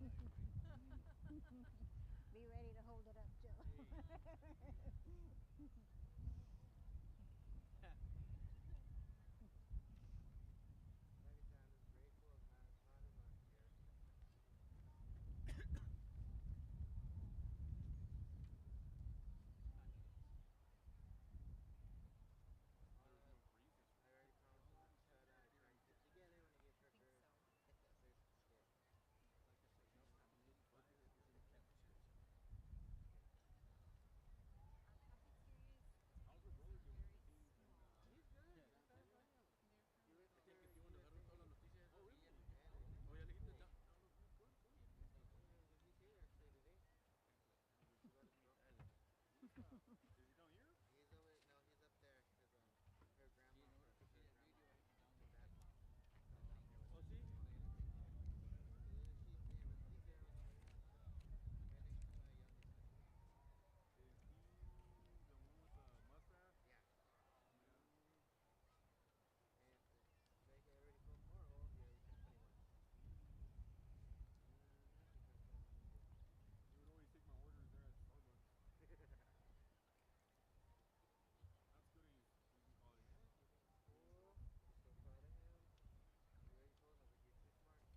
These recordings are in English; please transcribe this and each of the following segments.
Be ready to hold it up, Joe.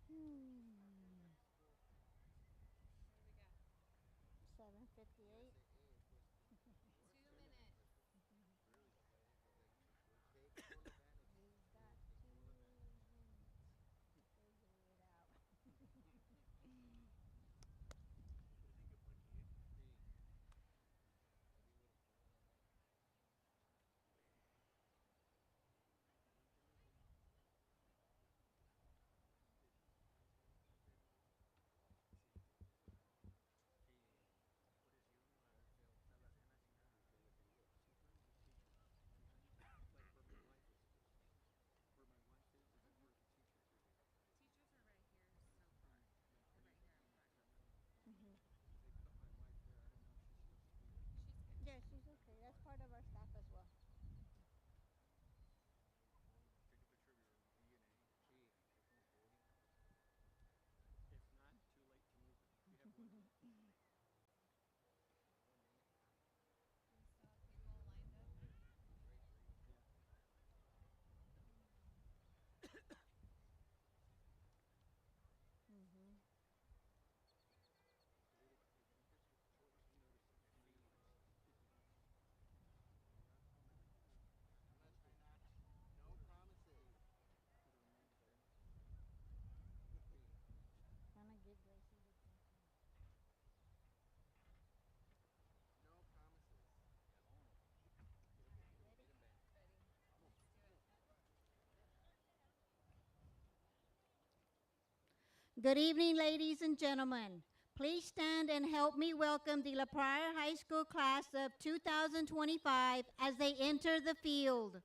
Hmm. 7:58. 2 minutes. He's got 2 minutes. Figure it out. Teachers are right here so far. They're right here in front. Mhm. She's good. Yeah, she's okay. That's part of our staff as well. We still have people lined up. Mhm. Trying to get Gracie's attention. All right, ready? Ready. Let's do it. Good evening, ladies and gentlemen. Please stand and help me welcome the La Pryor High School class of 2025 as they enter the field.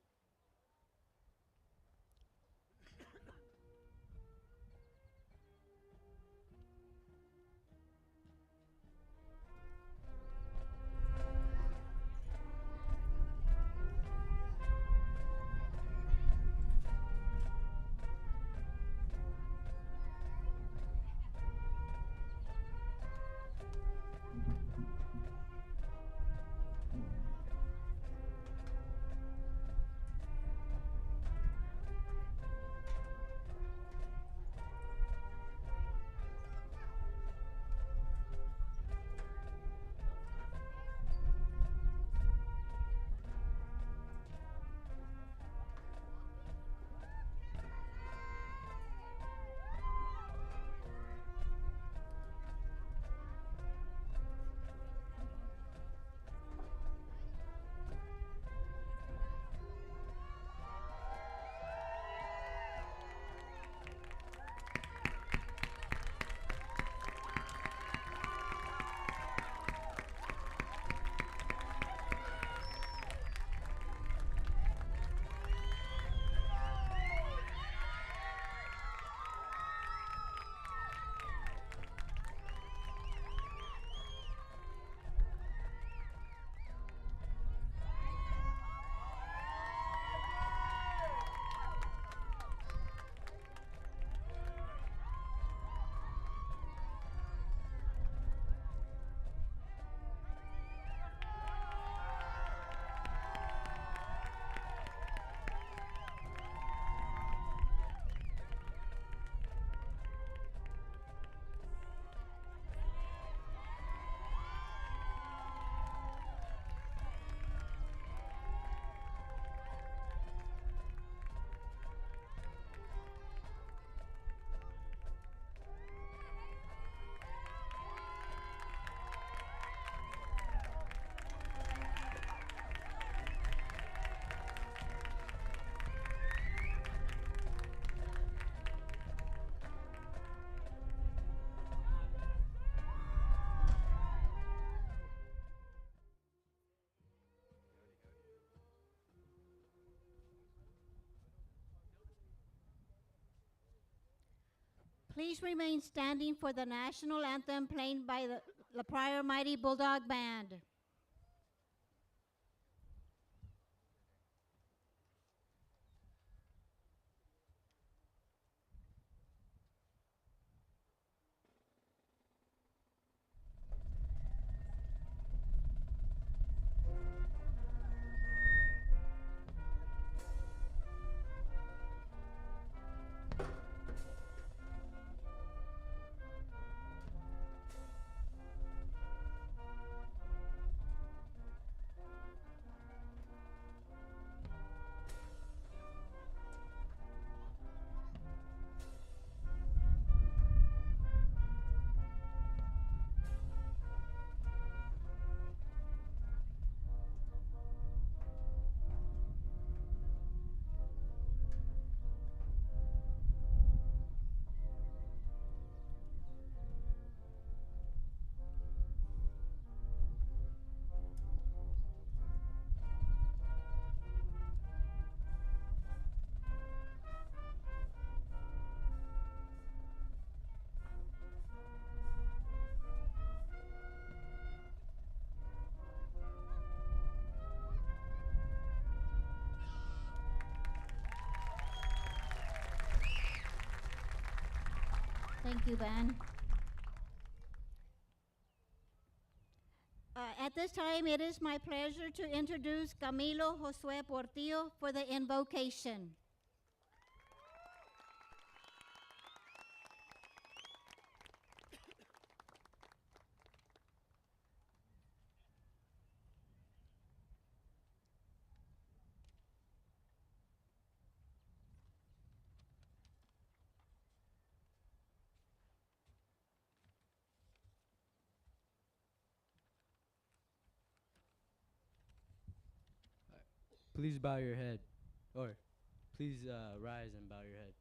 Please remain standing for the national anthem played by the La Pryor Mighty Bulldog Band. Thank you, Ben. At this time, it is my pleasure to introduce Camilo Josue Portillo for the invocation. Please bow your head, or please rise and bow your head.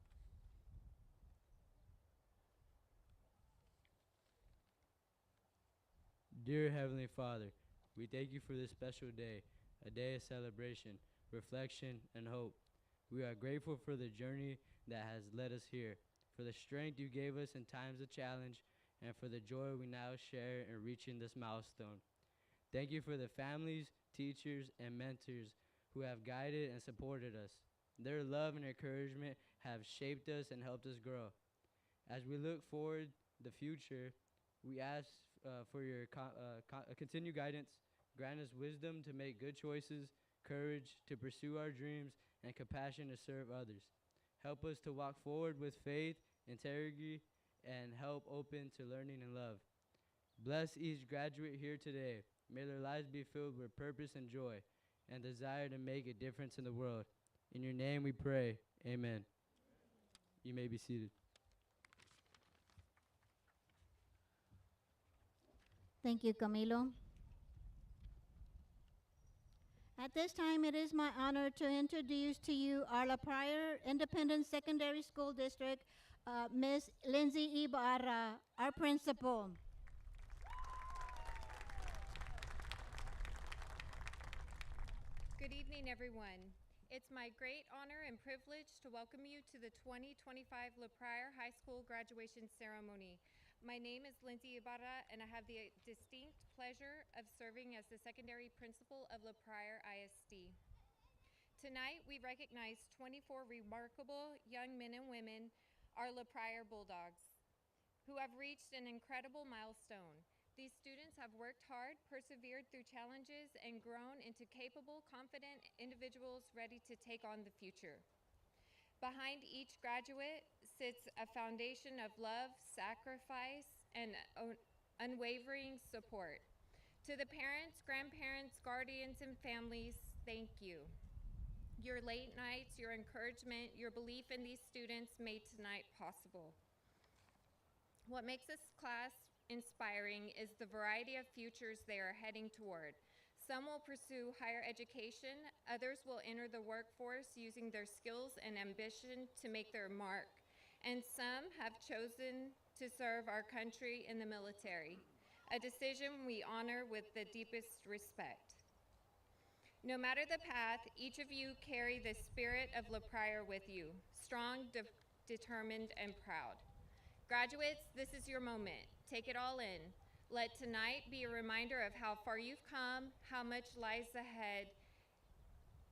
Dear Heavenly Father, we thank you for this special day, a day of celebration, reflection, and hope. We are grateful for the journey that has led us here, for the strength you gave us in times of challenge, and for the joy we now share in reaching this milestone. Thank you for the families, teachers, and mentors who have guided and supported us. Their love and encouragement have shaped us and helped us grow. As we look forward the future, we ask for your continued guidance. Grant us wisdom to make good choices, courage to pursue our dreams, and compassion to serve others. Help us to walk forward with faith, integrity, and help open to learning and love. Bless each graduate here today. May their lives be filled with purpose and joy and desire to make a difference in the world. In your name we pray. Amen. You may be seated. Thank you, Camilo. At this time, it is my honor to introduce to you our La Pryor Independent Secondary School District, Ms. Lindsay Ibarra, our principal. Good evening, everyone. It's my great honor and privilege to welcome you to the 2025 La Pryor High School graduation ceremony. My name is Lindsay Ibarra, and I have the distinct pleasure of serving as the secondary principal of La Pryor ISD. Tonight, we recognize 24 remarkable young men and women, our La Pryor Bulldogs, who have reached an incredible milestone. These students have worked hard, persevered through challenges, and grown into capable, confident individuals ready to take on the future. Behind each graduate sits a foundation of love, sacrifice, and unwavering support. To the parents, grandparents, guardians, and families, thank you. Your late nights, your encouragement, your belief in these students made tonight possible. What makes this class inspiring is the variety of futures they are heading toward. Some will pursue higher education, others will enter the workforce using their skills and ambition to make their mark, and some have chosen to serve our country in the military, a decision we honor with the deepest respect. No matter the path, each of you carry the spirit of La Pryor with you, strong, determined, and proud. Graduates, this is your moment. Take it all in. Let tonight be a reminder of how far you've come, how much lies ahead,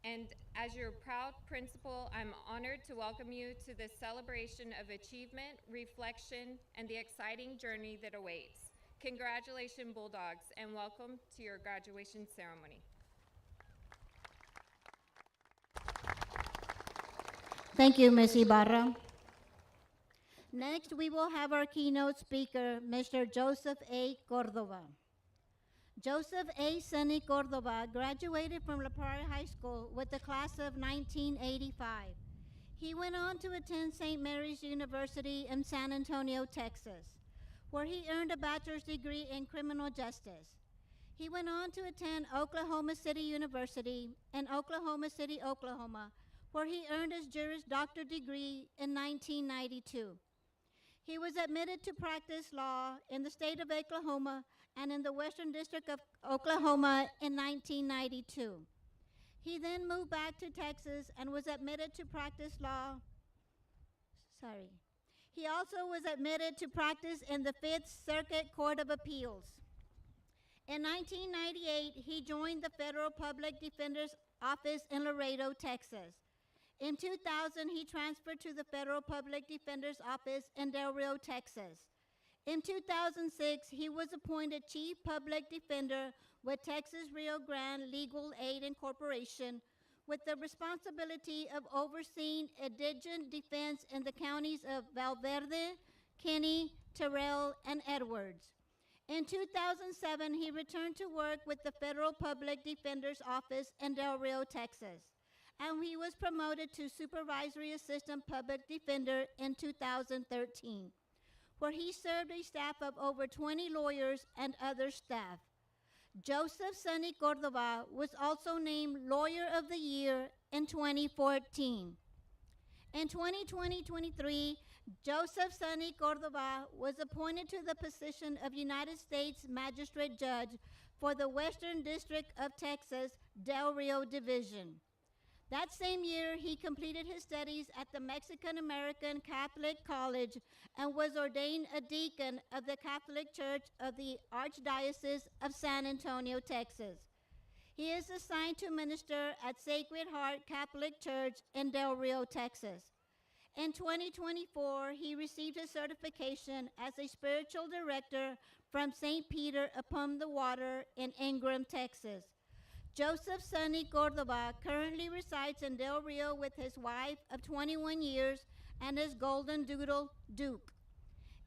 and as your proud principal, I'm honored to welcome you to this celebration of achievement, reflection, and the exciting journey that awaits. Congratulations, Bulldogs, and welcome to your graduation ceremony. Thank you, Ms. Ibarra. Next, we will have our keynote speaker, Mr. Joseph A. Cordova. Joseph A. Sonny Cordova graduated from La Prairie High School with the class of 1985. He went on to attend St. Mary's University in San Antonio, Texas, where he earned a bachelor's degree in criminal justice. He went on to attend Oklahoma City University in Oklahoma City, Oklahoma, where he earned his Juris Doctor degree in 1992. He was admitted to practice law in the state of Oklahoma and in the Western District of Oklahoma in 1992. He then moved back to Texas and was admitted to practice law. He also was admitted to practice in the Fifth Circuit Court of Appeals. In 1998, he joined the Federal Public Defender's Office in Laredo, Texas. In 2000, he transferred to the Federal Public Defender's Office in Del Rio, Texas. In 2006, he was appointed Chief Public Defender with Texas Rio Grande Legal Aid Incorporation, with the responsibility of overseeing indigent defense in the counties of Valverde, Kinney, Terrell, and Edwards. In 2007, he returned to work with the Federal Public Defender's Office in Del Rio, Texas, and he was promoted to Supervisory Assistant Public Defender in 2013, where he served a staff of over 20 lawyers and other staff. Joseph Sonny Cordova was also named Lawyer of the Year in 2014. In 2020-23, Joseph Sonny Cordova was appointed to the position of United States Magistrate Judge for the Western District of Texas, Del Rio Division. That same year, he completed his studies at the Mexican American Catholic College and was ordained a deacon of the Catholic Church of the Archdiocese of San Antonio, Texas. He is assigned to minister at Sacred Heart Catholic Church in Del Rio, Texas. In 2024, he received his certification as a spiritual director from St. Peter upon the Water in Ingram, Texas. Joseph Sonny Cordova currently resides in Del Rio with his wife of 21 years and his golden doodle, Duke.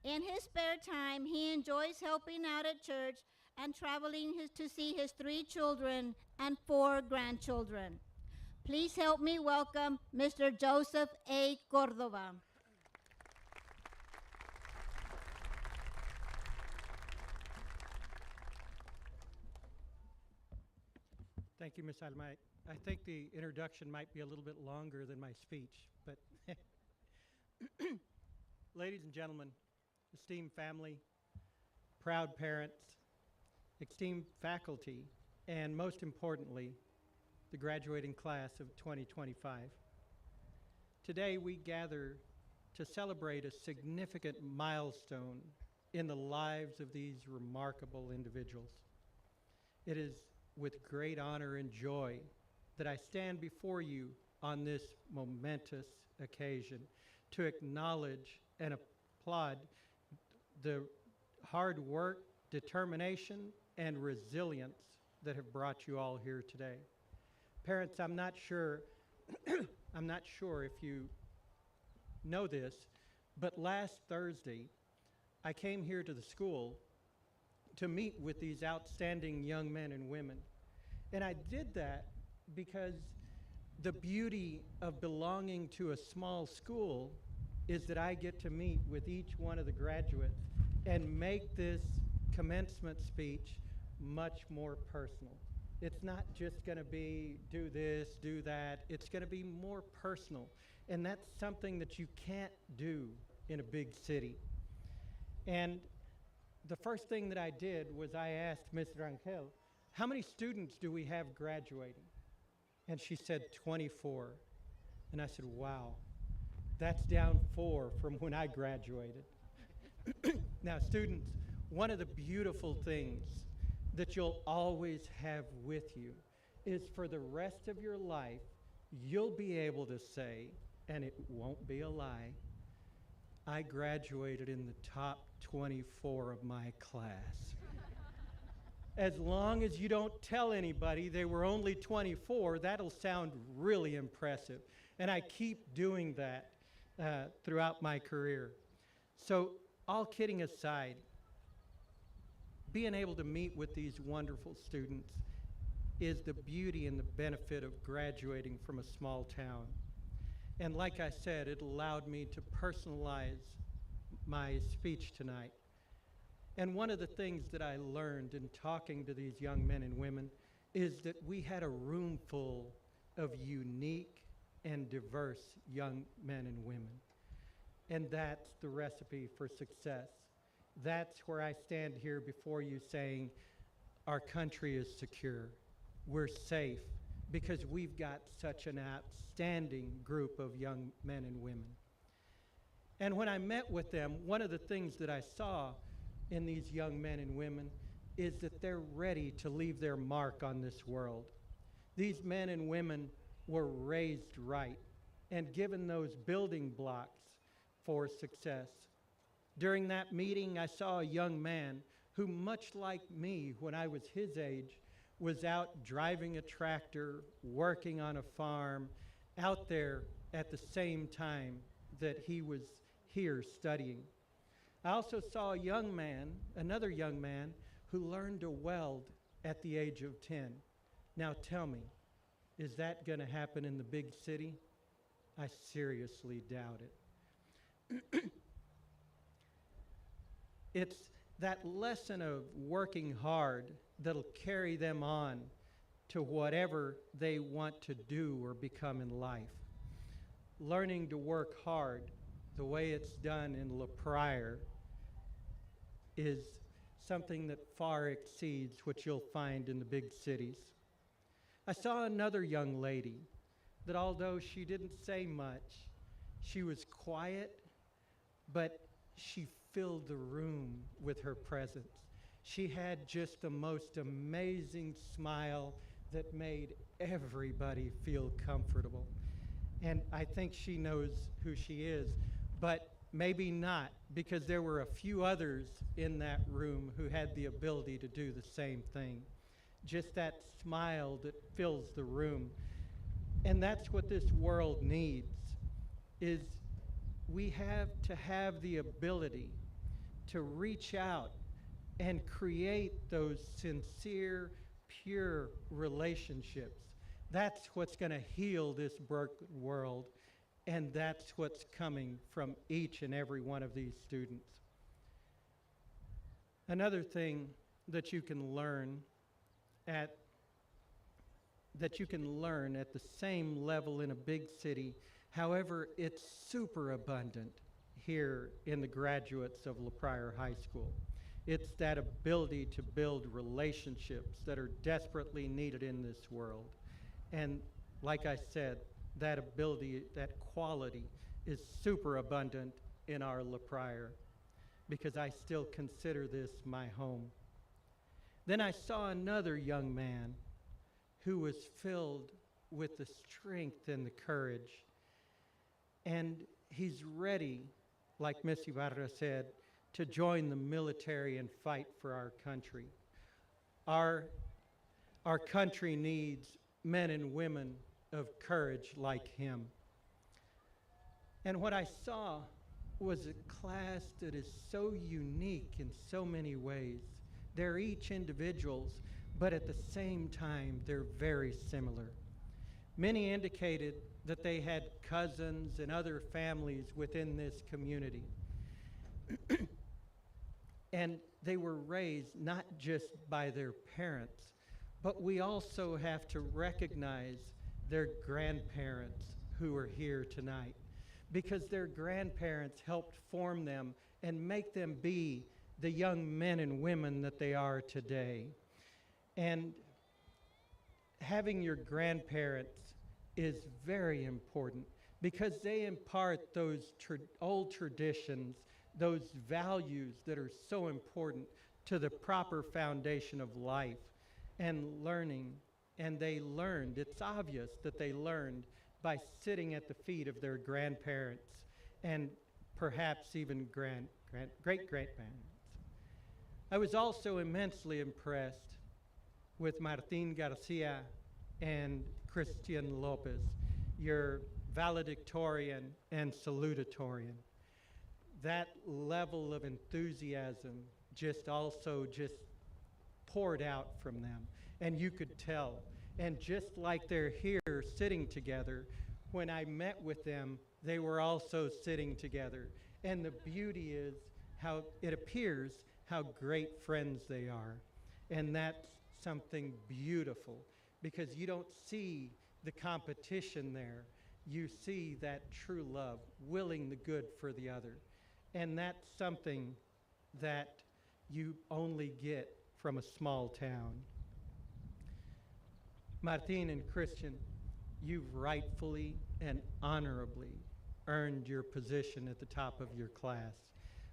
In his spare time, he enjoys helping out at church and traveling to see his 3 children and 4 grandchildren. Please help me welcome Mr. Joseph A. Cordova. Thank you, Ms. Alma. I think the introduction might be a little bit longer than my speech, but ladies and gentlemen, esteemed family, proud parents, esteemed faculty, and most importantly, the graduating class of 2025. Today we gather to celebrate a significant milestone in the lives of these remarkable individuals. It is with great honor and joy that I stand before you on this momentous occasion to acknowledge and applaud the hard work, determination, and resilience that have brought you all here today. Parents, I'm not sure if you know this, but last Thursday, I came here to the school to meet with these outstanding young men and women. And I did that because the beauty of belonging to a small school is that I get to meet with each one of the graduates and make this commencement speech much more personal. It's not just going to be do this, do that. It's going to be more personal. And that's something that you can't do in a big city. And the first thing that I did was I asked Ms. Rangel, how many students do we have graduating? And she said 24. And I said, wow, that's down 4 from when I graduated. Now, students, one of the beautiful things that you'll always have with you is for the rest of your life, you'll be able to say, and it won't be a lie, I graduated in the top 24 of my class. As long as you don't tell anybody they were only 24, that'll sound really impressive. And I keep doing that throughout my career. So, all kidding aside, being able to meet with these wonderful students is the beauty and the benefit of graduating from a small town. And like I said, it allowed me to personalize my speech tonight. And one of the things that I learned in talking to these young men and women is that we had a room full of unique and diverse young men and women. And that's the recipe for success. That's where I stand here before you saying, our country is secure. We're safe because we've got such an outstanding group of young men and women. And when I met with them, one of the things that I saw in these young men and women is that they're ready to leave their mark on this world. These men and women were raised right and given those building blocks for success. During that meeting, I saw a young man who, much like me when I was his age, was out driving a tractor, working on a farm, out there at the same time that he was here studying. I also saw a young man, another young man, who learned to weld at the age of 10. Now tell me, is that going to happen in the big city? I seriously doubt it. It's that lesson of working hard that'll carry them on to whatever they want to do or become in life. Learning to work hard the way it's done in La Pryor is something that far exceeds what you'll find in the big cities. I saw another young lady that, although she didn't say much, she was quiet, but she filled the room with her presence. She had just the most amazing smile that made everybody feel comfortable. And I think she knows who she is, but maybe not, because there were a few others in that room who had the ability to do the same thing. Just that smile that fills the room. And that's what this world needs, is we have to have the ability to reach out and create those sincere, pure relationships. That's what's going to heal this broken world, and that's what's coming from each and every one of these students. Another thing that you can learn at the same level in a big city, however, it's super abundant here in the graduates of La Pryor High School. It's that ability to build relationships that are desperately needed in this world. And like I said, that ability, that quality is super abundant in our La Pryor, because I still consider this my home. Then I saw another young man who was filled with the strength and the courage. And he's ready, like Miss Ibarra said, to join the military and fight for our country. Our country needs men and women of courage like him. And what I saw was a class that is so unique in so many ways. They're each individuals, but at the same time, they're very similar. Many indicated that they had cousins and other families within this community. And they were raised not just by their parents, but we also have to recognize their grandparents who are here tonight, because their grandparents helped form them and make them be the young men and women that they are today. And having your grandparents is very important, because they impart those old traditions those values that are so important to the proper foundation of life and learning. And they learned, it's obvious that they learned by sitting at the feet of their grandparents and perhaps even great-grandparents. I was also immensely impressed with Martin Garcia and Christian Lopez, your valedictorian and salutatorian. That level of enthusiasm just poured out from them, and you could tell. And just like they're here sitting together, when I met with them, they were also sitting together. And the beauty is how it appears how great friends they are. And that's something beautiful, because you don't see the competition there. You see that true love, willing the good for the other. And that's something that you only get from a small town. Martin and Christian, you've rightfully and honorably earned your position at the top of your class.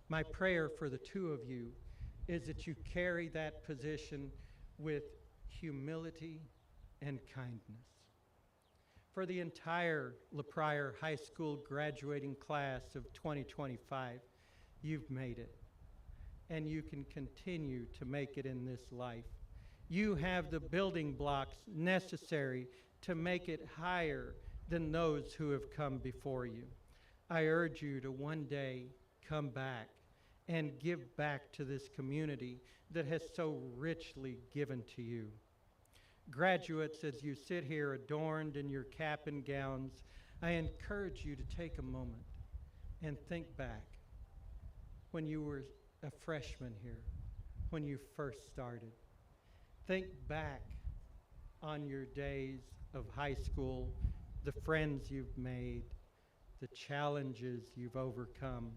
My prayer for the two of you is that you carry that position with humility and kindness. For the entire LaPryor High School graduating class of 2025, you've made it, and you can continue to make it in this life. You have the building blocks necessary to make it higher than those who have come before you. I urge you to one day come back and give back to this community that has so richly given to you. Graduates, as you sit here adorned in your cap and gowns, I encourage you to take a moment and think back when you were a freshman here, when you first started. Think back on your days of high school, the friends you've made, the challenges you've overcome,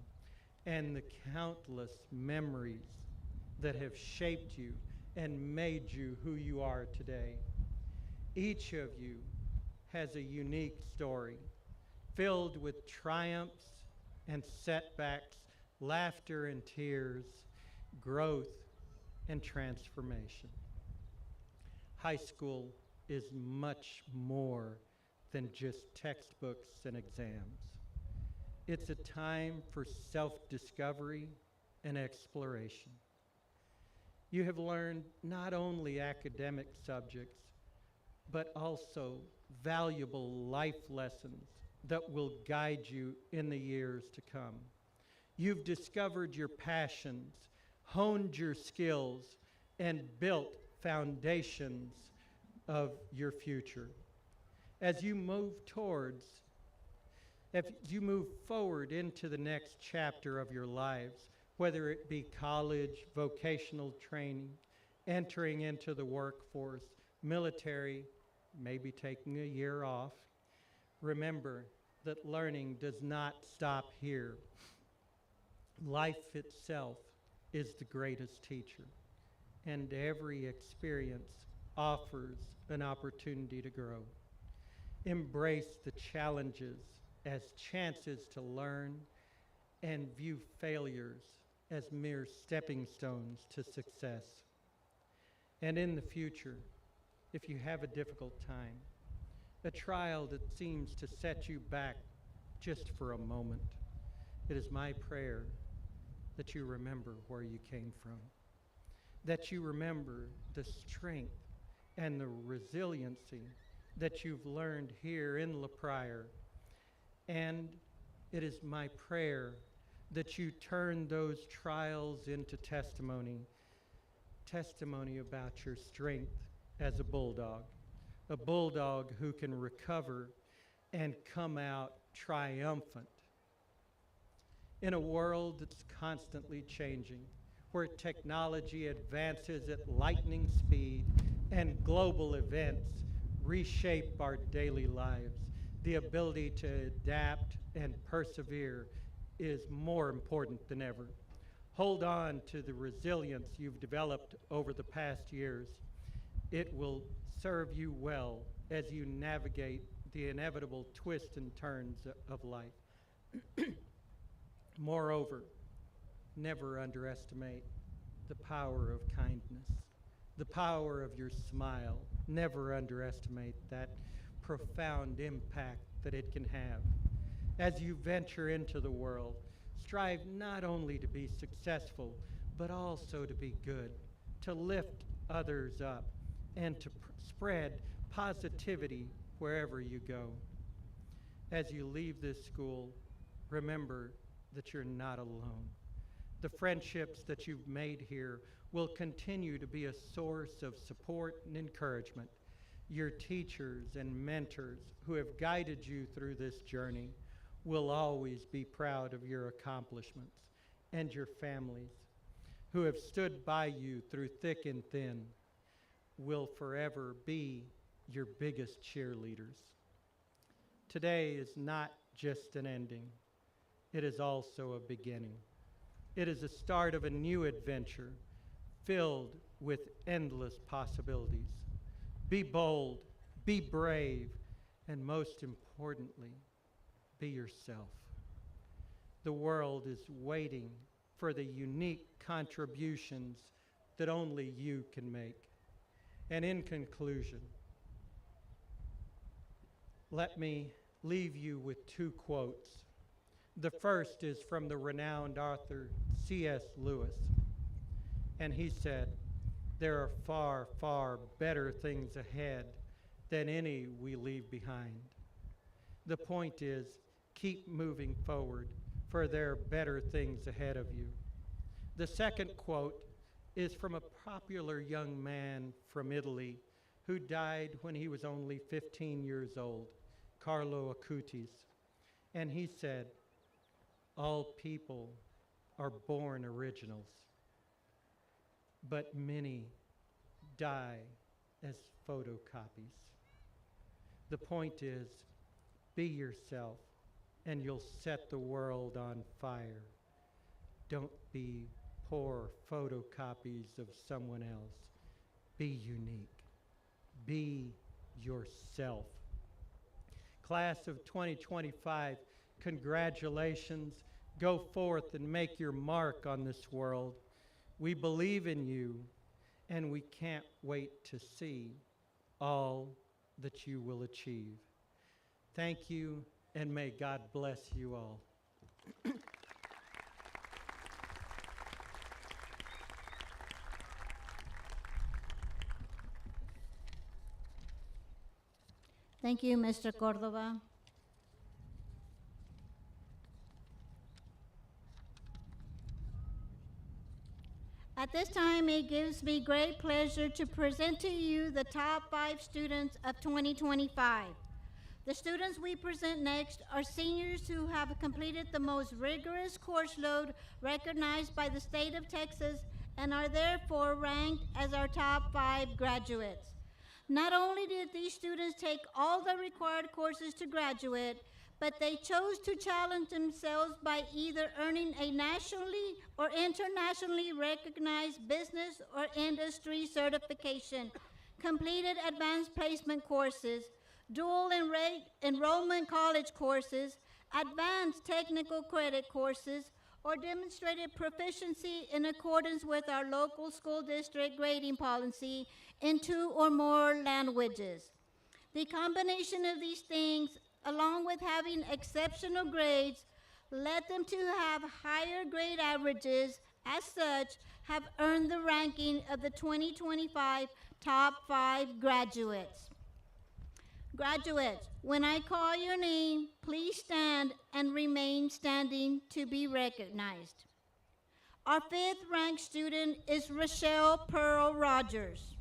and the countless memories that have shaped you and made you who you are today. Each of you has a unique story filled with triumphs and setbacks, laughter and tears, growth and transformation. High school is much more than just textbooks and exams. It's a time for self-discovery and exploration. You have learned not only academic subjects, but also valuable life lessons that will guide you in the years to come. You've discovered your passions, honed your skills, and built foundations of your future. As you move forward into the next chapter of your lives, whether it be college, vocational training, entering into the workforce, military, maybe taking a year off, remember that learning does not stop here. Life itself is the greatest teacher, and every experience offers an opportunity to grow. Embrace the challenges as chances to learn, and view failures as mere stepping stones to success. And in the future, if you have a difficult time, a trial that seems to set you back just for a moment, it is my prayer that you remember where you came from, that you remember the strength and the resiliency that you've learned here in LaPryor. And it is my prayer that you turn those trials into testimony about your strength as a bulldog who can recover and come out triumphant. In a world that's constantly changing, where technology advances at lightning speed and global events reshape our daily lives, the ability to adapt and persevere is more important than ever. Hold on to the resilience you've developed over the past years. It will serve you well as you navigate the inevitable twists and turns of life. Moreover, never underestimate the power of kindness, the power of your smile. Never underestimate that profound impact that it can have. As you venture into the world, strive not only to be successful, but also to be good, to lift others up, and to spread positivity wherever you go. As you leave this school, remember that you're not alone. The friendships that you've made here will continue to be a source of support and encouragement. Your teachers and mentors who have guided you through this journey will always be proud of your accomplishments, and your families who have stood by you through thick and thin will forever be your biggest cheerleaders. Today is not just an ending, it is also a beginning. It is the start of a new adventure filled with endless possibilities. Be bold, be brave, and most importantly, be yourself. The world is waiting for the unique contributions that only you can make. And in conclusion, let me leave you with two quotes. The first is from the renowned author C.S. Lewis, and he said, "There are far, far better things ahead than any we leave behind." The point is, keep moving forward, for there are better things ahead of you. The second quote is from a popular young man from Italy who died when he was only 15 years old, Carlo Acutis. And he said, "All people are born originals, but many die as photocopies." The point is, be yourself, and you'll set the world on fire. Don't be poor photocopies of someone else. Be unique. Be yourself. Class of 2025, congratulations. Go forth and make your mark on this world. We believe in you, and we can't wait to see all that you will achieve. Thank you, and may God bless you all. Thank you, Mr. Cordova. At this time, it gives me great pleasure to present to you the top 5 students of 2025. The students we present next are seniors who have completed the most rigorous course load recognized by the state of Texas and are therefore ranked as our top 5 graduates. Not only did these students take all the required courses to graduate, but they chose to challenge themselves by either earning a nationally or internationally recognized business or industry certification, completed advanced placement courses, dual enrollment college courses, advanced technical credit courses, or demonstrated proficiency in accordance with our local school district grading policy in 2 or more languages. The combination of these things, along with having exceptional grades, led them to have higher grade averages. As such, have earned the ranking of the 2025 top 5 graduates. Graduates, when I call your name, please stand and remain standing to be recognized. Our 5th ranked student is Rochelle Pearl Rogers.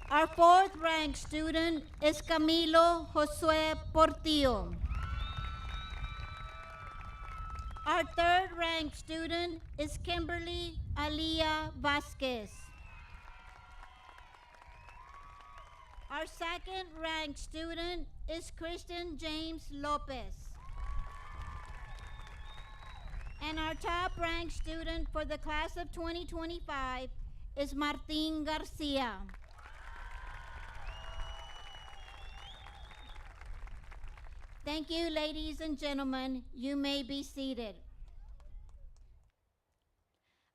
Our 4th ranked student is Camilo Josue Portillo. Our 3rd ranked student is Kimberly Alia Vasquez. Our 2nd ranked student is Kristen James Lopez. And our top ranked student for the class of 2025 is Martin Garcia. Thank you, ladies and gentlemen. You may be seated.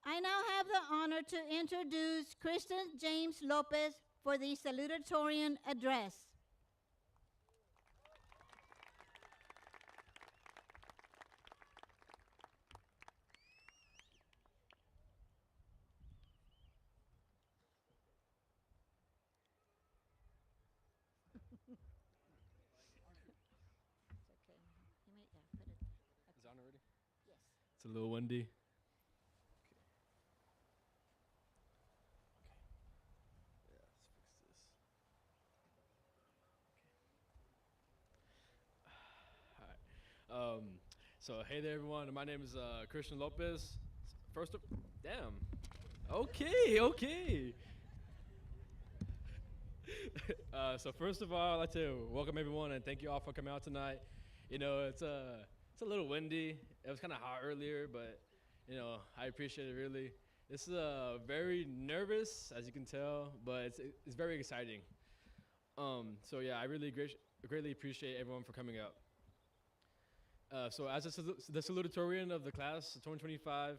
I now have the honor to introduce Kristen James Lopez for the salutatorian address. Is it on already? Yes. It's a little windy. Yeah, let's fix this. All right. So hey there, everyone. My name is Christian Lopez. Damn. Okay. So first of all, I'd like to welcome everyone and thank you all for coming out tonight. You know, it's a little windy. It was kind of hot earlier, but you know, I appreciate it really. This is very nervous, as you can tell, but it's very exciting. So yeah, I really greatly appreciate everyone for coming out. So as the salutatorian of the class of 2025,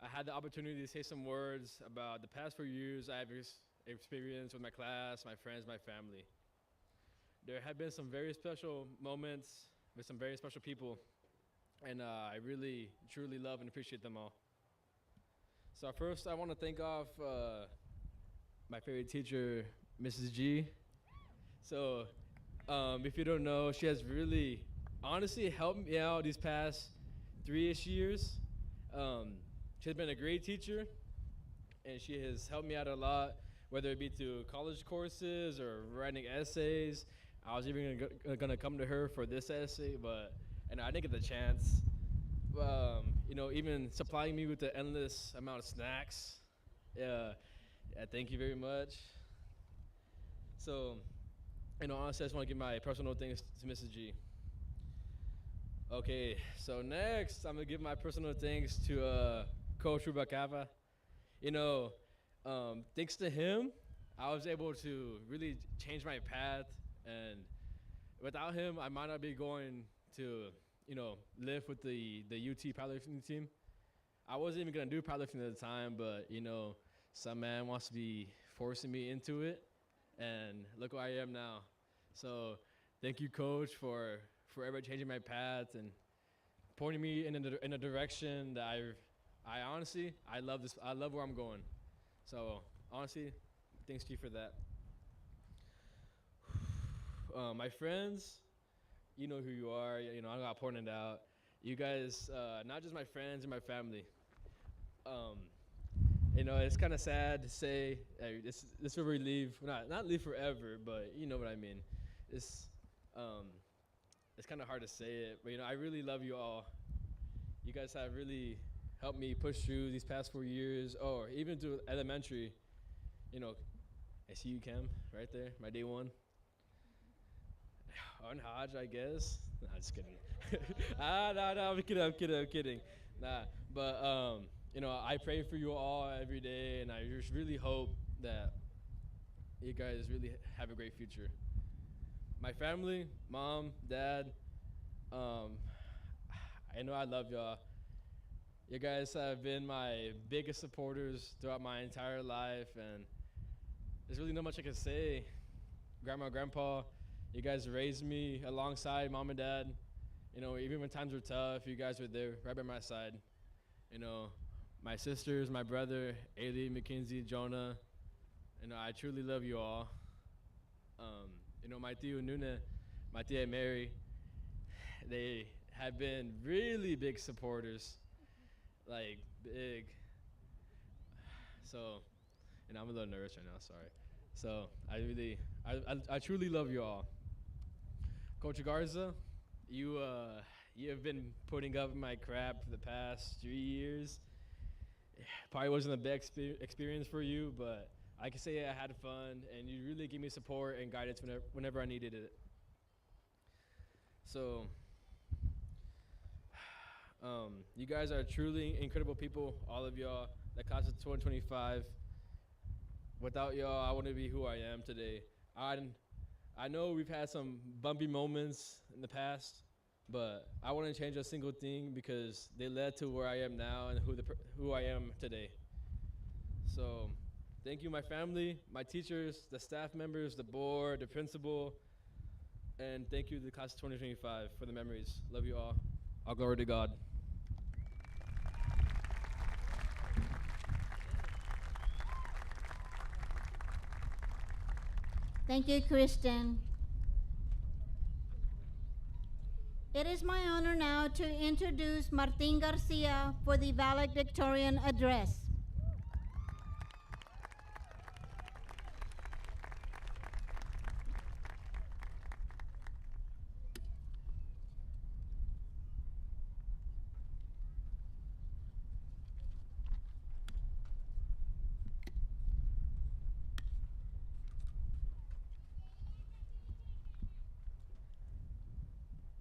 I had the opportunity to say some words about the past 4 years I've experienced with my class, my friends, my family. There have been some very special moments with some very special people, and I really, truly love and appreciate them all. So first, I want to thank off my favorite teacher, Mrs. G. So if you don't know, she has really, honestly helped me out these past 3-ish years. She's been a great teacher, and she has helped me out a lot, whether it be through college courses or writing essays. I was even gonna come to her for this essay, but I didn't get the chance. You know, even supplying me with the endless amount of snacks. Yeah, thank you very much. So, you know, honestly, I just want to give my personal thanks to Mrs. G. Okay, so next, I'm gonna give my personal thanks to Coach Rubacava. You know, thanks to him, I was able to really change my path, and without him, I might not be going to, you know, live with the UT powerlifting team. I wasn't even gonna do powerlifting at the time, but you know, some man wants to be forcing me into it, and look where I am now. So, thank you, Coach, for ever changing my path and pointing me in a direction that I honestly, I love this. I love where I'm going. So honestly, thanks to you for that. My friends, you know who you are. You know, I'm not pointing it out. You guys, not just my friends and my family. You know, it's kind of sad to say this is where we leave. Not leave forever, but you know what I mean. It's kind of hard to say it, but you know, I really love you all. You guys have really helped me push through these past 4 years, or even through elementary. You know, I see you, Cam, right there, my day one. On Hodge, I guess. Nah, just kidding. No, I'm kidding. Nah, but you know, I pray for you all every day, and I just really hope that you guys really have a great future. My family, mom, dad, I know I love y'all. You guys have been my biggest supporters throughout my entire life, and there's really not much I can say. Grandma, grandpa, you guys raised me alongside mom and dad. You know, even when times were tough, you guys were there right by my side. You know, my sisters, my brother, Ailey, Mackenzie, Jonah. You know, I truly love you all. You know, my tio Nuna, my tia Mary, they have been really big supporters, like big. So, and I'm a little nervous right now, sorry. So I truly love you all. Coach Garza, you have been putting up my crap for the past 3 years. Probably wasn't the best experience for you, but I can say I had fun, and you really gave me support and guidance whenever I needed it. So, you guys are truly incredible people, all of y'all. The class of 2025. Without y'all, I wouldn't be who I am today. I know we've had some bumpy moments in the past, but I wouldn't change a single thing because they led to where I am now and who I am today. So, thank you, my family, my teachers, the staff members, the board, the principal, and thank you to the class of 2025 for the memories. Love you all. All glory to God. Thank you, Christian. It is my honor now to introduce Martin Garcia for the valedictorian address.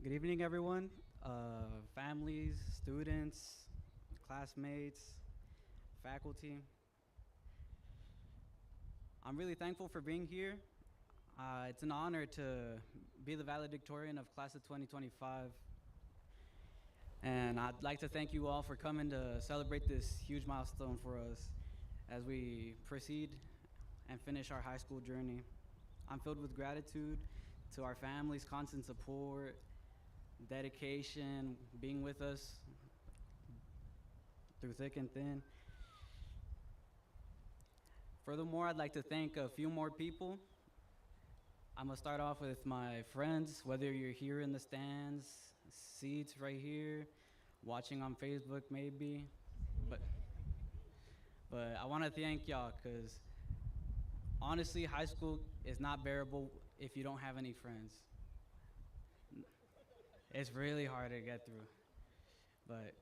Good evening, everyone. Families, students, classmates, faculty. I'm really thankful for being here. It's an honor to be the valedictorian of class of 2025. And I'd like to thank you all for coming to celebrate this huge milestone for us as we proceed and finish our high school journey. I'm filled with gratitude to our families' constant support, dedication, being with us through thick and thin. Furthermore, I'd like to thank a few more people. I'm gonna start off with my friends, whether you're here in the stands, seats right here, watching on Facebook maybe, but I wanna thank y'all, cause honestly, high school is not bearable if you don't have any friends. It's really hard to get through, but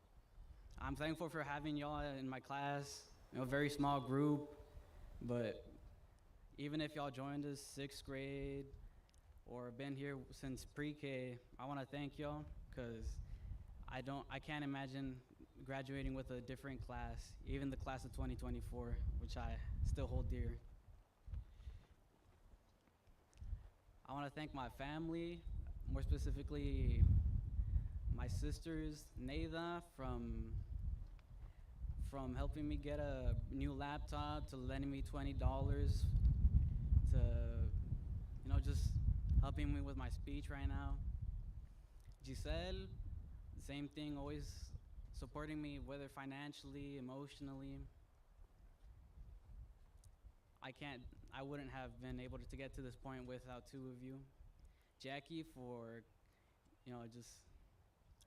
I'm thankful for having y'all in my class, a very small group, but even if y'all joined us 6th grade or been here since pre-K, I wanna thank y'all, cause I can't imagine graduating with a different class, even the class of 2024, which I still hold dear. I wanna thank my family, more specifically my sisters, Neida, from helping me get a new laptop, to lending me $20, to, just helping me with my speech right now. Giselle, same thing, always supporting me, whether financially, emotionally. I wouldn't have been able to get to this point without two of you. Jackie, for,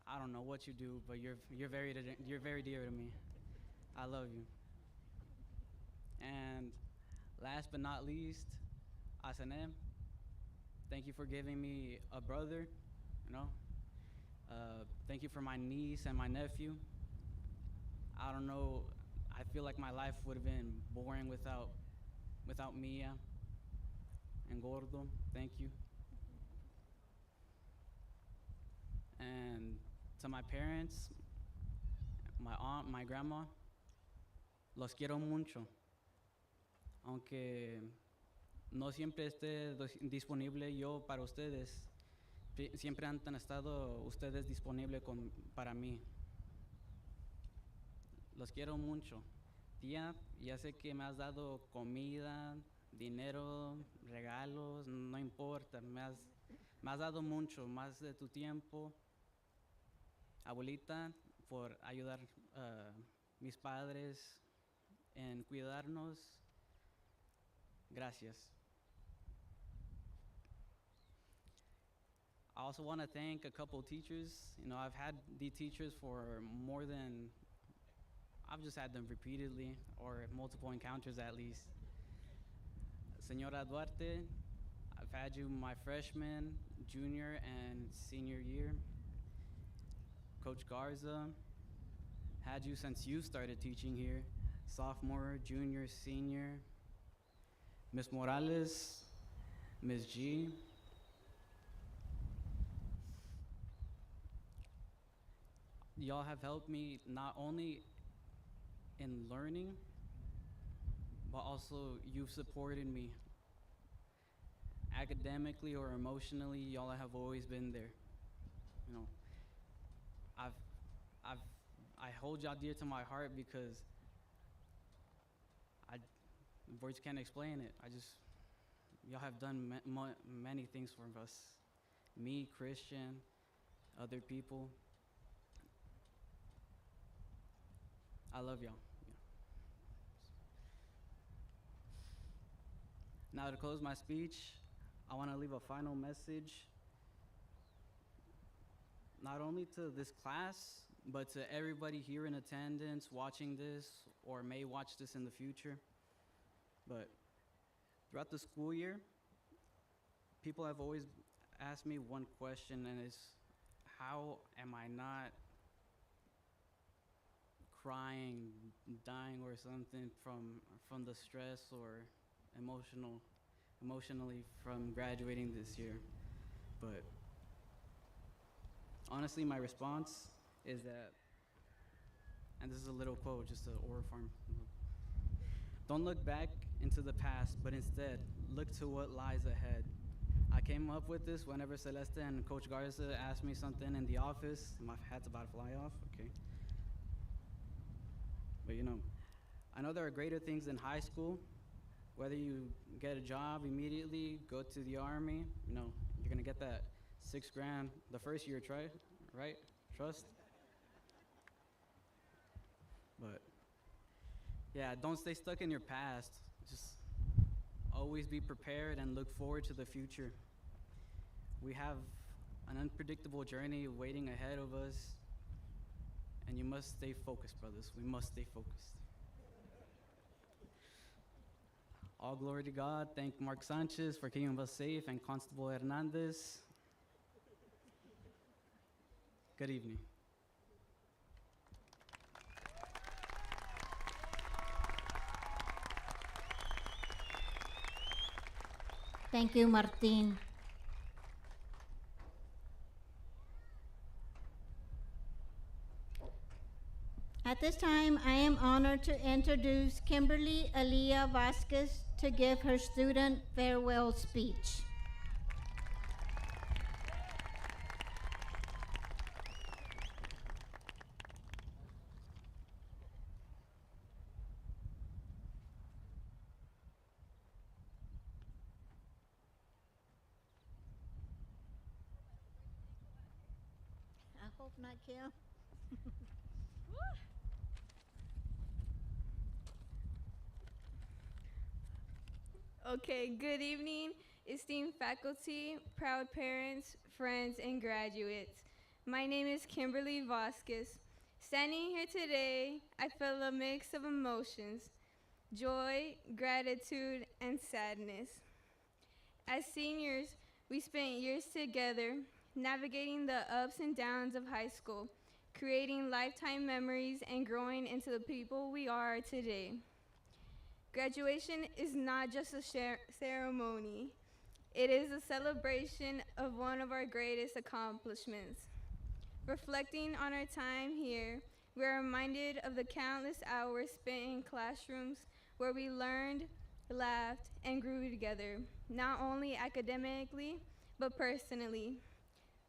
I don't know what you do, but you're very dear to me. I love you. And last but not least, Asanem, thank you for giving me a brother, Thank you for my niece and my nephew. I don't know, I feel like my life would have been boring without Mia and Gordo. Thank you. And to my parents, my aunt, my grandma, los quiero mucho. Aunque no siempre esté disponible yo para ustedes, siempre han estado ustedes disponibles para mí. Los quiero mucho. Tía, ya sé que me has dado comida, dinero, regalos, no importa, me has dado mucho, más de tu tiempo. Abuelita, por ayudar a mis padres en cuidarnos. Gracias. I also want to thank a couple teachers. I've had the teachers for I've just had them repeatedly, or multiple encounters at least. Señora Duarte, I've had you my freshman, junior, and senior year. Coach Garza, had you since you started teaching here, sophomore, junior, senior. Ms. Morales, Ms. G. Y'all have helped me not only in learning, but also you've supported me academically or emotionally. Y'all have always been there. I've, I've, I hold y'all dear to my heart because words can't explain it. Y'all have done many things for us. Me, Christian, other people. I love y'all. Yeah. Now to close my speech, I want to leave a final message, not only to this class, but to everybody here in attendance, watching this, or may watch this in the future. But throughout the school year, people have always asked me one question, and it's, how am I not crying, dying, or something from the stress or emotionally from graduating this year? But honestly, my response is that, and this is a little quote, just an oral form. Don't look back into the past, but instead look to what lies ahead. I came up with this whenever Celeste and Coach Garza asked me something in the office. My hat's about to fly off, okay. But I know there are greater things in high school. Whether you get a job immediately, go to the Army, you're gonna get that $6 grand the first year, right? Trust. But yeah, don't stay stuck in your past. Just always be prepared and look forward to the future. We have an unpredictable journey waiting ahead of us, and you must stay focused, brothers. We must stay focused. All glory to God. Thank Mark Sanchez for keeping us safe, and Constable Hernandez. Good evening. Thank you, Martin. At this time, I am honored to introduce Kimberly Aaliyah Vasquez to give her student farewell speech. I hope not, Kim. Okay, good evening, esteemed faculty, proud parents, friends, and graduates. My name is Kimberly Vasquez. Standing here today, I feel a mix of emotions, joy, gratitude, and sadness. As seniors, we spent years together, navigating the ups and downs of high school, creating lifetime memories, and growing into the people we are today. Graduation is not just a ceremony. It is a celebration of one of our greatest accomplishments. Reflecting on our time here, we are reminded of the countless hours spent in classrooms where we learned, laughed, and grew together, not only academically, but personally.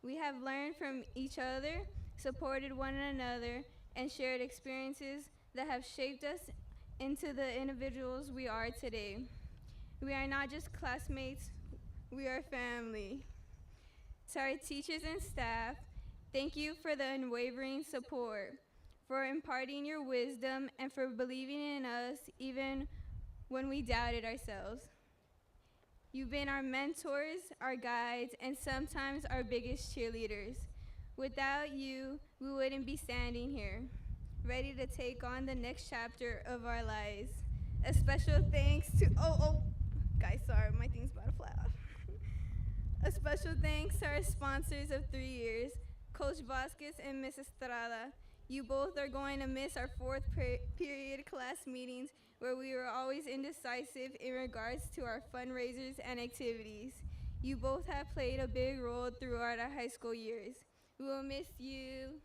We have learned from each other, supported one another, and shared experiences that have shaped us into the individuals we are today. We are not just classmates, we are family. To our teachers and staff, thank you for the unwavering support, for imparting your wisdom, and for believing in us even when we doubted ourselves. You've been our mentors, our guides, and sometimes our biggest cheerleaders. Without you, we wouldn't be standing here, ready to take on the next chapter of our lives. A special thanks to, guys, sorry, my thing's about to fly off. A special thanks to our sponsors of 3 years, Coach Vasquez and Ms. Estrada. You both are going to miss our fourth period class meetings where we were always indecisive in regards to our fundraisers and activities. You both have played a big role throughout our high school years. We will miss you.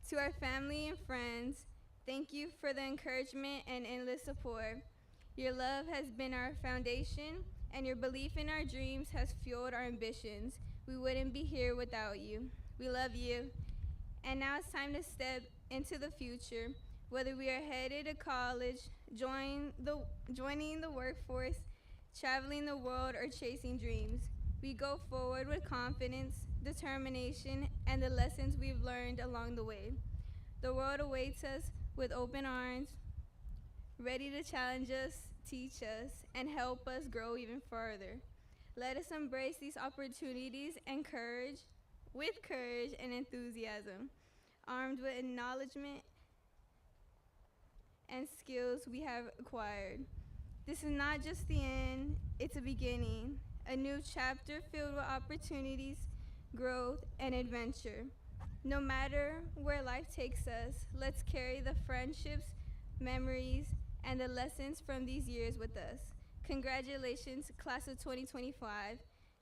To our family and friends, thank you for the encouragement and endless support. Your love has been our foundation, and your belief in our dreams has fueled our ambitions. We wouldn't be here without you. We love you. And now it's time to step into the future. Whether we are headed to college, joining the workforce, traveling the world, or chasing dreams, we go forward with confidence, determination, and the lessons we've learned along the way. The world awaits us with open arms, ready to challenge us, teach us, and help us grow even further. Let us embrace these opportunities with courage and enthusiasm, armed with acknowledgement and skills we have acquired. This is not just the end, it's a beginning, a new chapter filled with opportunities, growth, and adventure. No matter where life takes us, let's carry the friendships, memories, and the lessons from these years with us. Congratulations, class of 2025.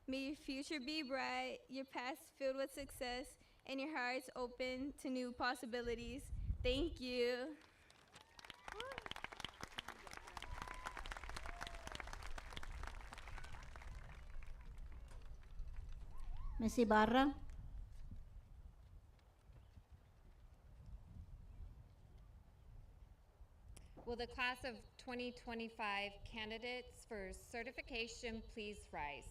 May your future be bright, your past filled with success, and your hearts open to new possibilities. Thank you. Ms. Ibarra. Will the class of 2025 candidates for certification please rise?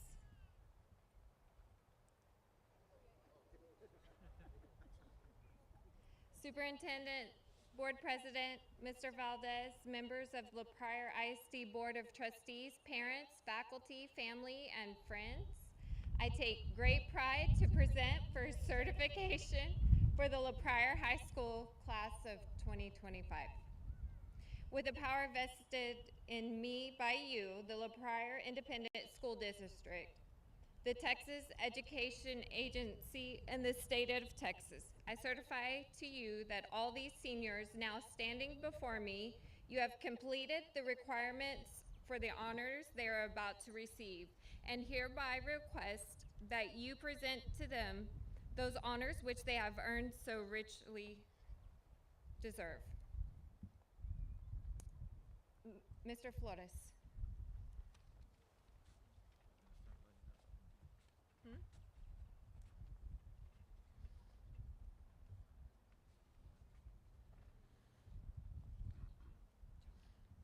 Superintendent, Board President, Mr. Valdez, members of La Pryor ISD Board of Trustees, parents, faculty, family, and friends, I take great pride to present for certification for the La Pryor High School class of 2025. With the power vested in me by you, the La Pryor Independent School District, the Texas Education Agency, and the state of Texas, I certify to you that all these seniors now standing before me, you have completed the requirements for the honors they are about to receive, and hereby request that you present to them those honors which they have earned so richly deserve. Mr. Flores.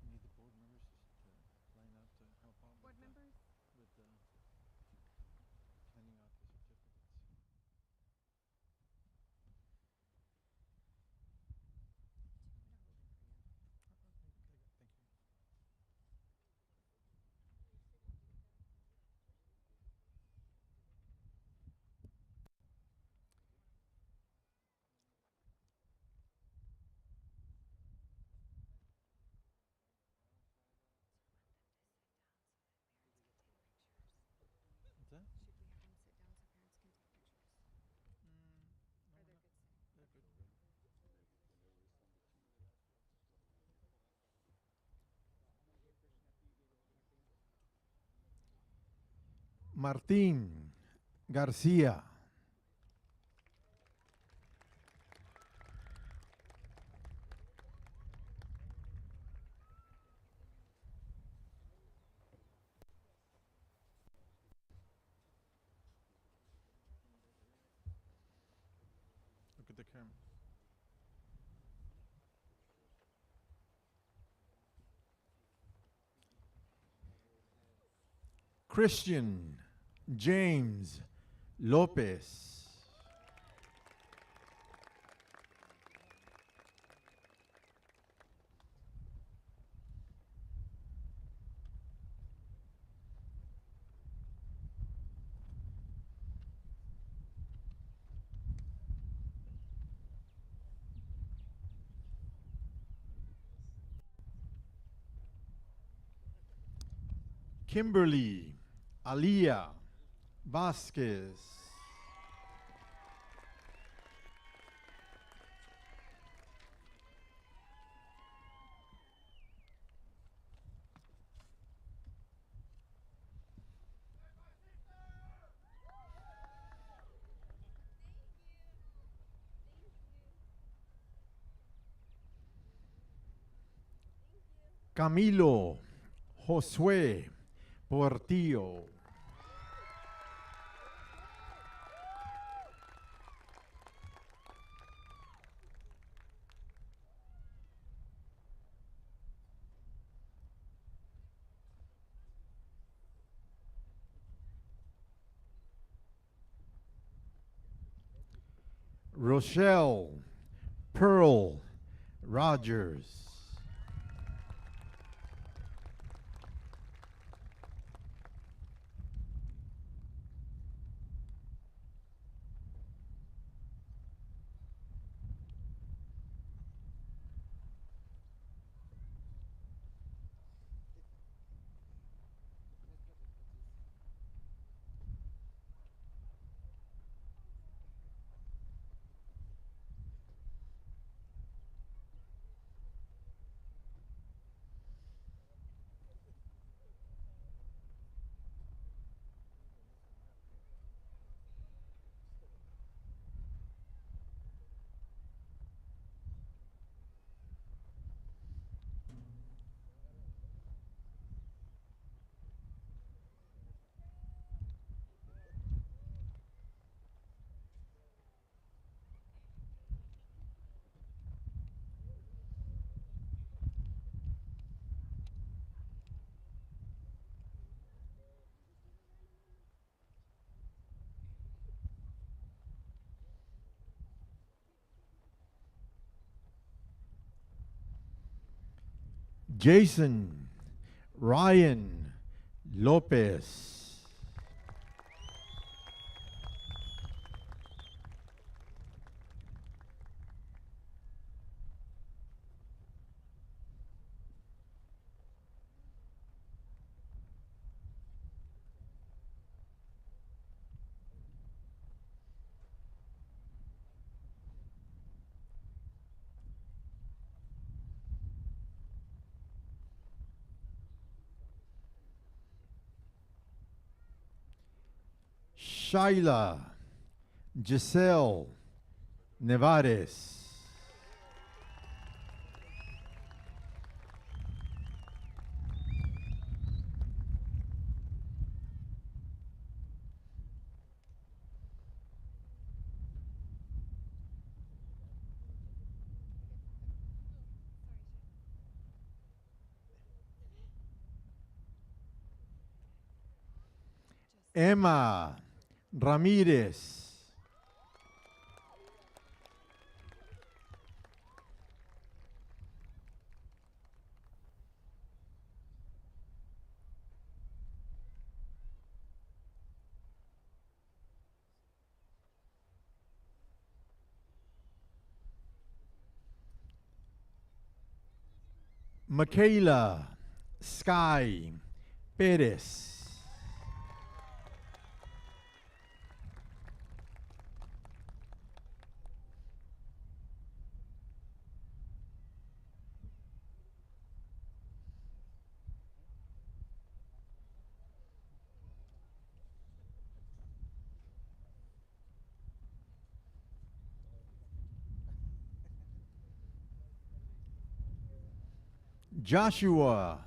Need the board members to line up to help out with handing out the certificates. Thank you. What's that? Should we have them sit down so parents can take pictures? No, Or they're not- good staying? they're good. Martín García. Look at the camera. Christian James Lopez. Kimberly Alia Vasquez. Camilo Josué Portillo. Rochelle Pearl Rogers. Jason Ryan Lopez. Shyla Giselle Nevares. Emma Ramírez. Michaela Sky Pérez. Joshua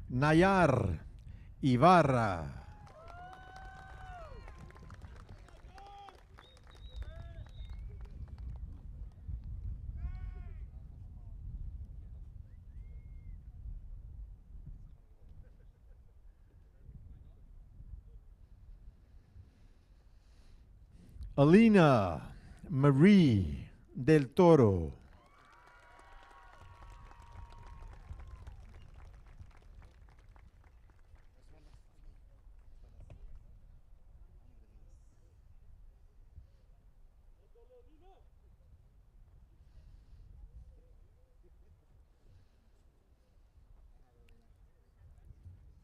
Nayar Ibarra. Alina Marie del Toro.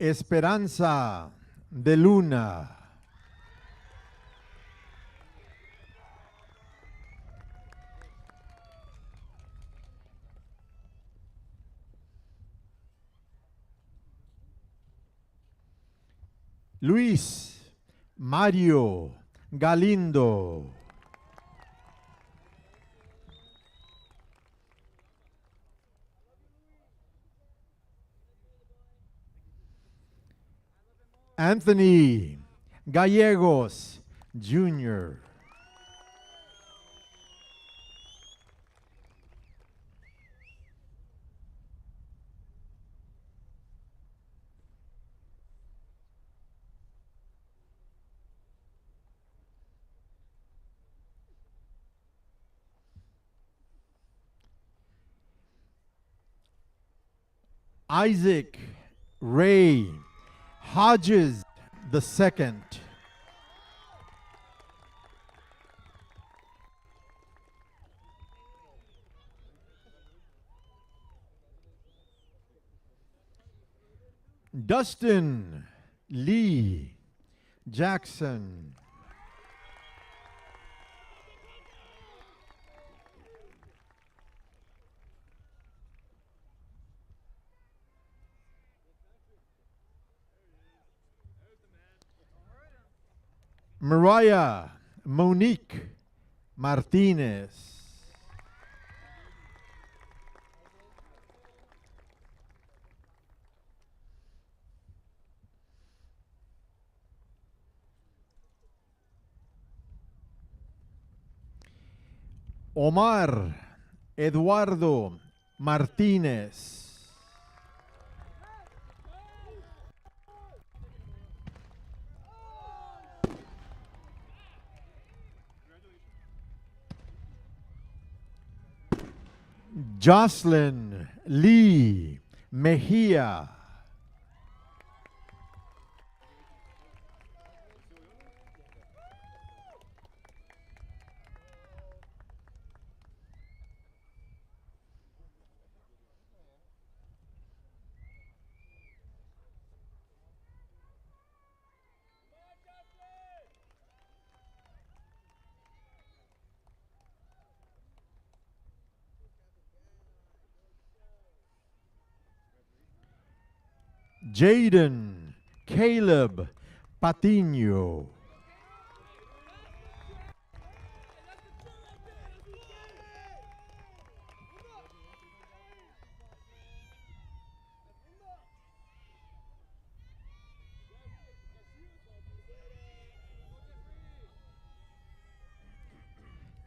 Esperanza de Luna. Luis Mario Galindo. Anthony Gallegos Jr. Isaac Ray Hodges II. Dustin Lee Jackson. Mariah Monique Martinez. Omar Eduardo Martinez. Jocelyn Lee Mejia. Jaden Caleb Patino.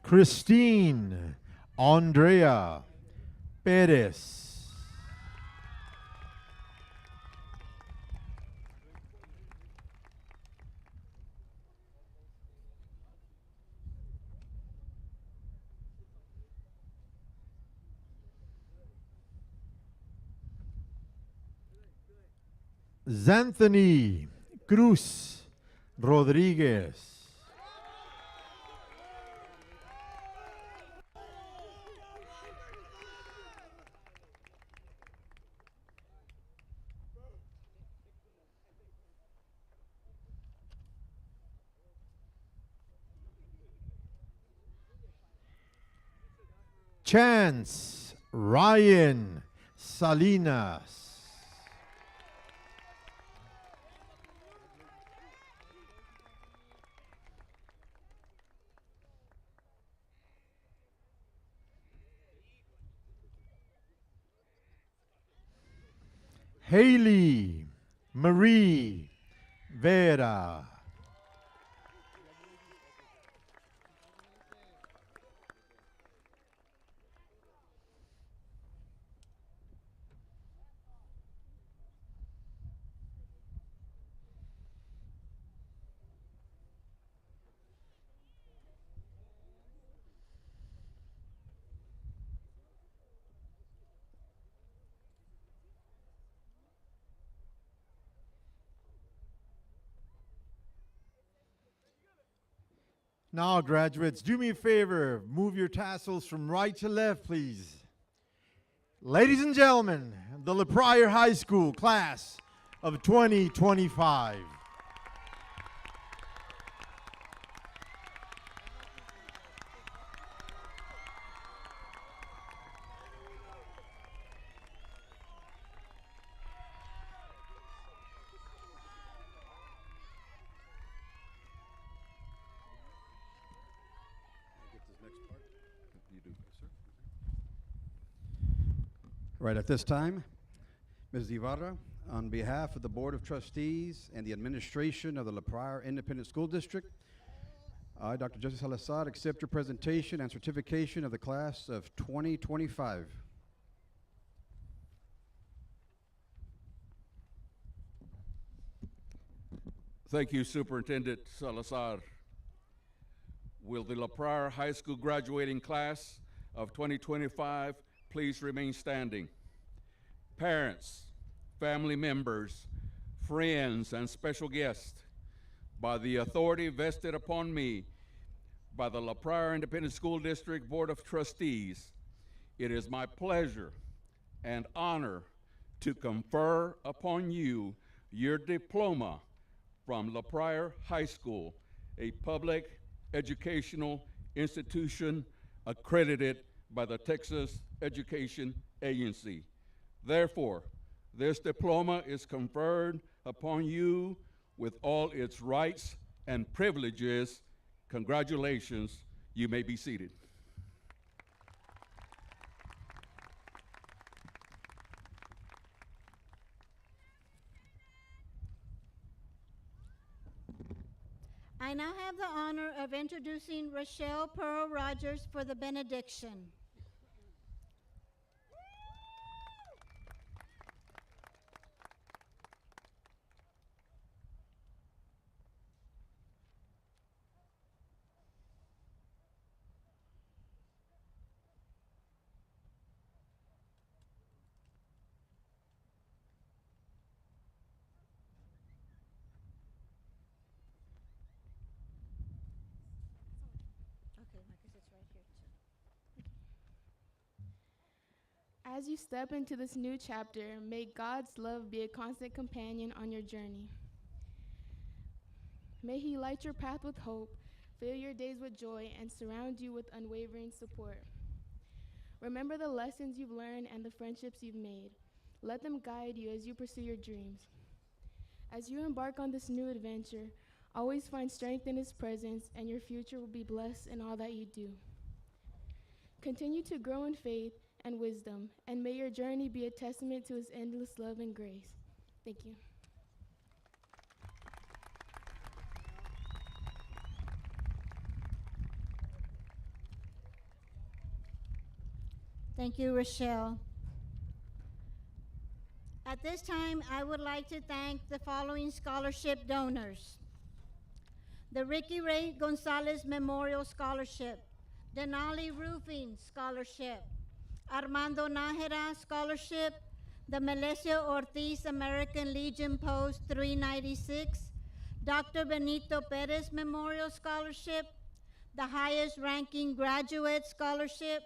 Christine Andrea Perez. Xanthony Cruz Rodriguez. Chance Ryan Salinas. Haley Marie Vera. Now, graduates, do me a favor. Move your tassels from right to left, please. Ladies and gentlemen, the La Pryor High School class of 2025. Right at this time, Ms. Ibarra, on behalf of the Board of Trustees and the administration of the La Pryor Independent School District, I, Dr. Jesse Salazar, accept your presentation and certification of the class of 2025. Thank you, Superintendent Salazar. Will the La Pryor High School graduating class of 2025 please remain standing? Parents, family members, friends, and special guests, by the authority vested upon me by the La Pryor Independent School District Board of Trustees, it is my pleasure and honor to confer upon you your diploma from La Pryor High School, a public educational institution accredited by the Texas Education Agency. Therefore, this diploma is conferred upon you with all its rights and privileges. Congratulations. You may be seated. I now have the honor of introducing Rochelle Pearl Rogers for the benediction. Okay, Marcus, it's right here too. As you step into this new chapter, may God's love be a constant companion on your journey. May He light your path with hope, fill your days with joy, and surround you with unwavering support. Remember the lessons you've learned and the friendships you've made. Let them guide you as you pursue your dreams. As you embark on this new adventure, always find strength in His presence, and your future will be blessed in all that you do. Continue to grow in faith and wisdom, and may your journey be a testament to His endless love and grace. Thank you. Thank you, Rochelle. At this time, I would like to thank the following scholarship donors. The Ricky Ray Gonzalez Memorial Scholarship, Denali Roofing Scholarship, Armando Nájera Scholarship, the Melesio Ortiz American Legion Post 396, Dr. Benito Perez Memorial Scholarship, the highest ranking graduate scholarship,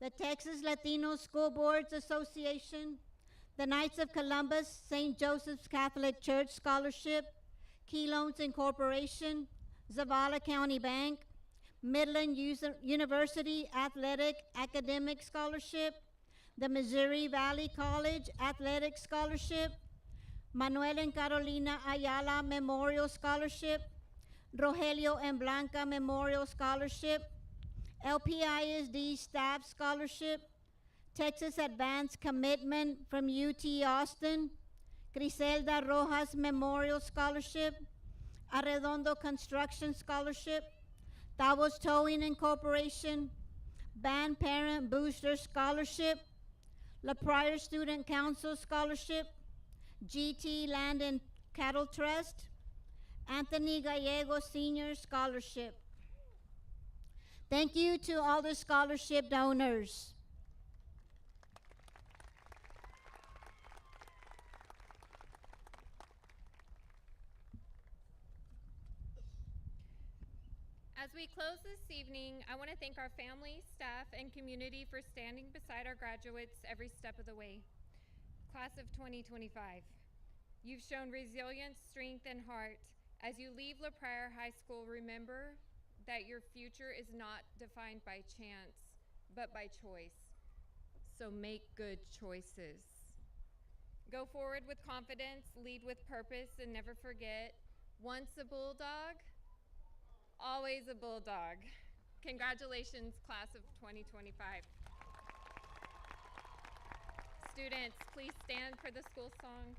the Texas Latino School Boards Association, the Knights of Columbus St. Joseph's Catholic Church Scholarship, Key Loans Incorporation, Zavala County Bank, Midland University Athletic Academic Scholarship, the Missouri Valley College Athletic Scholarship, Manuel and Carolina Ayala Memorial Scholarship, Rogelio and Blanca Memorial Scholarship, LPISD Staff Scholarship, Texas Advanced Commitment from UT Austin, Griselda Rojas Memorial Scholarship, Arredondo Construction Scholarship, Davos Towing Incorporation, Band Parent Booster Scholarship, La Pryor Student Council Scholarship, GT Land and Cattle Trust, Anthony Gallego Senior Scholarship. Thank you to all the scholarship donors. As we close this evening, I want to thank our family, staff, and community for standing beside our graduates every step of the way. Class of 2025, you've shown resilience, strength, and heart. As you leave La Pryor High School, remember that your future is not defined by chance, but by choice. So make good choices. Go forward with confidence, lead with purpose, and never forget, once a bulldog, always a bulldog. Congratulations, class of 2025. Students, please stand for the school song.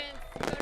students.